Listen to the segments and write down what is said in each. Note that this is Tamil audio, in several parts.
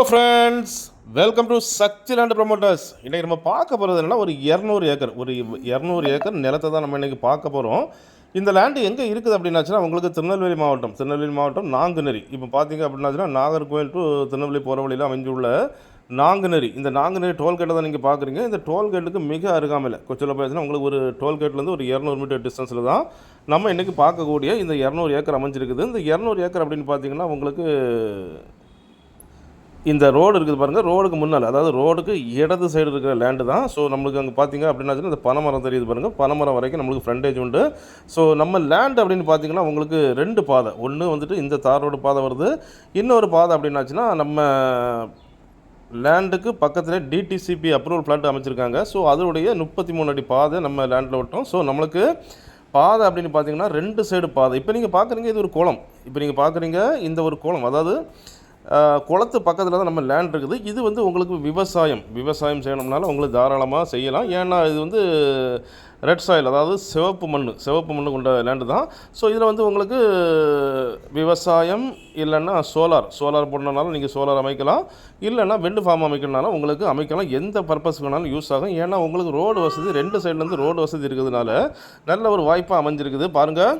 Friends, welcome to Sakthi land promoters. இன்றைக்கி நம்ம பார்க்க போகிறது என்னன்னா ஒரு 200 ஏக்கர் நிலத்தை தான் நம்ம இன்றைக்கி பார்க்க போகிறோம். இந்த லேண்டு எங்கே இருக்குது அப்படின்னாச்சுன்னா உங்களுக்கு திருநெல்வேலி மாவட்டம் நாங்குநேரி. இப்போ பார்த்தீங்க அப்படின்னாச்சுன்னா நாகர்கோவில் டு திருநெல்வேலி போகிற வழியில் அமைஞ்சுள்ள நாங்குநேரி. இந்த நாங்குநேரி டோல்கேட்டை தான் நீங்கள் பார்க்குறீங்க. இந்த டோல்கேட்டுக்கு மிக அருகாமையில் கொச்சியில் போயிடுச்சுன்னா உங்களுக்கு ஒரு டோல்கேட்லேருந்து ஒரு 200 மீட்டர் டிஸ்டன்ஸில் தான் நம்ம இன்றைக்கி பார்க்கக்கூடிய இந்த 200 ஏக்கர் அமைஞ்சிருக்குது. இந்த 200 ஏக்கர் அப்படின்னு பார்த்தீங்கன்னா உங்களுக்கு இந்த ரோடு இருக்குது பாருங்கள், ரோடுக்கு முன்னால், அதாவது ரோடுக்கு இடது சைடு இருக்கிற லேண்டு தான். ஸோ நம்மளுக்கு அங்கே பார்த்தீங்க அப்படின்னாச்சுன்னா இந்த பனைமரம் தெரியுது பாருங்கள், பனைமரம் வரைக்கும் நம்மளுக்கு ஃப்ரண்டேஜ் உண்டு. ஸோ நம்ம லேண்டு அப்படின்னு பார்த்தீங்கன்னா உங்களுக்கு 2 பாதை. ஒன்று வந்துட்டு இந்த தார் ரோடு பாதை வருது, இன்னொரு பாதை அப்படின்னாச்சுன்னா நம்ம லேண்டுக்கு பக்கத்தில் டிடிசிபி அப்ரூவல் பிளாட் அமைச்சிருக்காங்க. ஸோ அதோடைய 33 அடி பாதை நம்ம லேண்டில் விட்டோம். ஸோ நம்மளுக்கு பாதை அப்படின்னு பார்த்தீங்கன்னா 2 சைடு பாதை. இப்போ நீங்கள் பார்க்குறீங்க இது ஒரு குளம். இப்போ நீங்கள் பார்க்குறீங்க இந்த ஒரு குளம், அதாவது குளத்து பக்கத்தில் தான் நம்ம லேண்ட் இருக்குது. இது வந்து உங்களுக்கு விவசாயம் செய்யணும்னால உங்களுக்கு தாராளமாக செய்யலாம். ஏன்னா இது வந்து ரெட் சாயில், அதாவது சிவப்பு மண் கொண்ட லேண்டு தான். ஸோ இதில் வந்து உங்களுக்கு விவசாயம் இல்லைன்னா சோலார் போடணுனாலும் நீங்கள் சோலார் அமைக்கலாம், இல்லைன்னா வெண்டு ஃபார்ம் அமைக்கணுனாலும் உங்களுக்கு அமைக்கலாம். எந்த பர்பஸ்க்கு வேணாலும் யூஸ் ஆகும். ஏன்னா உங்களுக்கு ரோடு வசதி 2 சைட்லேருந்து ரோடு வசதி இருக்கிறதுனால நல்ல ஒரு வாய்ப்பாக அமைஞ்சிருக்குது. பாருங்கள்,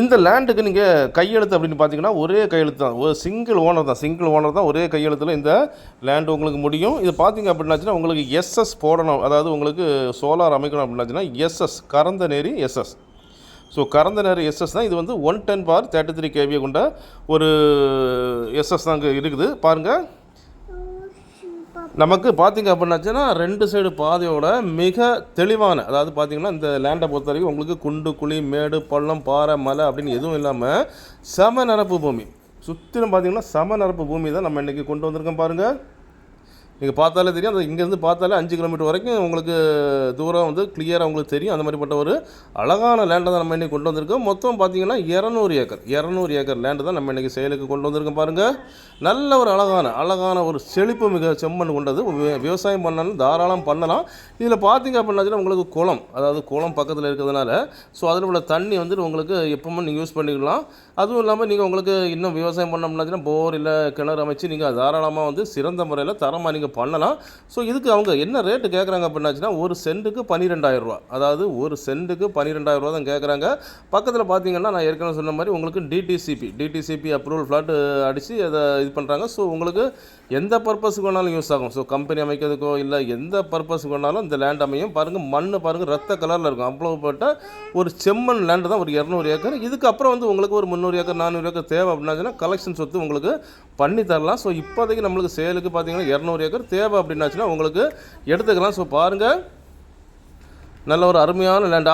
இந்த லேண்டுக்கு நீங்கள் கையெழுத்து அப்படின்னு பார்த்தீங்கன்னா ஒரே கையெழுத்து தான், ஒரு சிங்கிள் ஓனர் தான் ஒரே கையெழுத்தில் இந்த லேண்டு உங்களுக்கு முடியும். இது பார்த்தீங்க அப்படின்னாச்சுன்னா உங்களுக்கு எஸ்எஸ் போடணும், அதாவது உங்களுக்கு சோலார் அமைக்கணும் அப்படின்னாச்சுன்னா எஸ்எஸ் கரந்தநேரி எஸ்எஸ். ஸோ கரந்தநேரி எஸ்எஸ் தான். இது வந்து 110/33 kVA கொண்ட ஒரு எஸ்எஸ் தான் அங்கே இருக்குது. பாருங்கள், நமக்கு பார்த்திங்க அப்படின்னாச்சுன்னா 2 சைடு பாதையோட மிக தெளிவான, அதாவது பார்த்திங்கன்னா இந்த லேண்டை பொறுத்த வரைக்கும் உங்களுக்கு குண்டு குழி மேடு பள்ளம் பாறை மலை அப்படின்னு எதுவும் இல்லாமல் சம நிரப்பு பூமி, சுற்றிலும் பார்த்திங்கன்னா சம நிரப்பு பூமி தான் நம்ம இன்றைக்கி கொண்டு வந்திருக்கோம். பாருங்கள், நீங்கள் பார்த்தாலே தெரியும், அது இங்கேருந்து பார்த்தாலே 5 கிலோமீட்டர் வரைக்கும் உங்களுக்கு தூரம் வந்து கிளியராக உங்களுக்கு தெரியும். அந்த மாதிரிப்பட்ட ஒரு அழகான லேண்டை தான் நம்ம இன்றைக்கி கொண்டு வந்திருக்கோம். மொத்தம் பார்த்திங்கன்னா 200 ஏக்கர் லேண்டு தான் நம்ம இன்றைக்கி செயலுக்கு கொண்டு வந்திருக்கோம். பாருங்கள், நல்ல ஒரு அழகான ஒரு செழிப்பு மிக செம்மண் கொண்டது. விவசாயம் பண்ணாலும் தாராளம் பண்ணலாம். இதில் பார்த்திங்க அப்படின்னாச்சுன்னா உங்களுக்கு குளம், அதாவது குளம் பக்கத்தில் இருக்கிறதுனால ஸோ அதில் உள்ள தண்ணி வந்துட்டு உங்களுக்கு எப்பவுமே நீங்கள் யூஸ் பண்ணிக்கலாம். அதுவும் இல்லாமல் நீங்கள் உங்களுக்கு இன்னும் விவசாயம் பண்ணோம்னாச்சுன்னா போர் இல்லை கிணறு அமைச்சு நீங்கள் தாராளமாக வந்து சிறந்த முறையில் தரமாக நீங்கள் பண்ணலாம். ஸோ இதுக்கு அவங்க என்ன ரேட்டு கேட்குறாங்க அப்படின்னாச்சுன்னா ஒரு சென்ட்டுக்கு 12,000 ரூபா, அதாவது ஒரு சென்ட்டுக்கு 12,000 ரூபா தான் கேட்குறாங்க. பக்கத்தில் பார்த்தீங்கன்னா நான் ஏற்கனவே சொன்ன மாதிரி உங்களுக்கு டிடிசிபி அப்ரூவல் ஃப்ளாட் அடித்து அதை இது பண்ணுறாங்க. ஸோ உங்களுக்கு எந்த பர்பஸுக்கு வேணாலும் யூஸ் ஆகும். ஸோ கம்பெனி அமைக்கிறதுக்கோ இல்லை எந்த பர்பஸுக்கு வேணாலும் இந்த லேண்ட் அமையும். பாருங்கள், மண் பாருங்கள் ரத்த கலரில் இருக்கும். அவ்வளோப்பட்ட ஒரு செம்மண் லேண்டு தான் ஒரு 200 ஏக்கர். இதுக்கப்புறம் வந்து உங்களுக்கு ஒரு 300 ஏக்கர் 400 ஏக்கர் தேவை அப்படின்னாச்சுன்னா கலெக்ஷன் சொத்து உங்களுக்கு பண்ணி தரலாம். ஸோ இப்போதைக்கு நம்மளுக்கு சேலுக்கு பார்த்தீங்கன்னா 200 ஏக்கர் தேவை அப்படின்னாச்சுன்னா உங்களுக்கு எடுத்துக்கலாம். ஸோ பாருங்கள், நல்ல ஒரு அருமையான லேண்டு.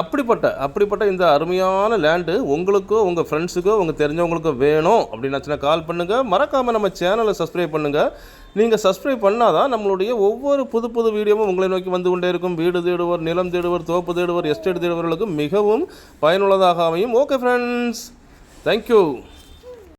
அப்படிப்பட்ட இந்த அருமையான லேண்டு உங்களுக்கோ உங்கள் ஃப்ரெண்ட்ஸுக்கோ உங்கள் தெரிஞ்சவங்களுக்கோ வேணும் அப்படின்னாச்சுன்னா கால் பண்ணுங்கள். மறக்காமல் நம்ம சேனலை சப்ஸ்கிரைப் பண்ணுங்கள். நீங்கள் சப்ஸ்கிரைப் பண்ணால் தான் நம்மளுடைய ஒவ்வொரு புது வீடியோவும் உங்களை நோக்கி வந்து கொண்டே இருக்கும். வீடு தேடுவர், நிலம் தேடுவர், தோப்பு தேடுவர், எஸ்டேட் தேடுவர்களுக்கு மிகவும் பயனுள்ளதாக அமையும். Okay friends, thank you.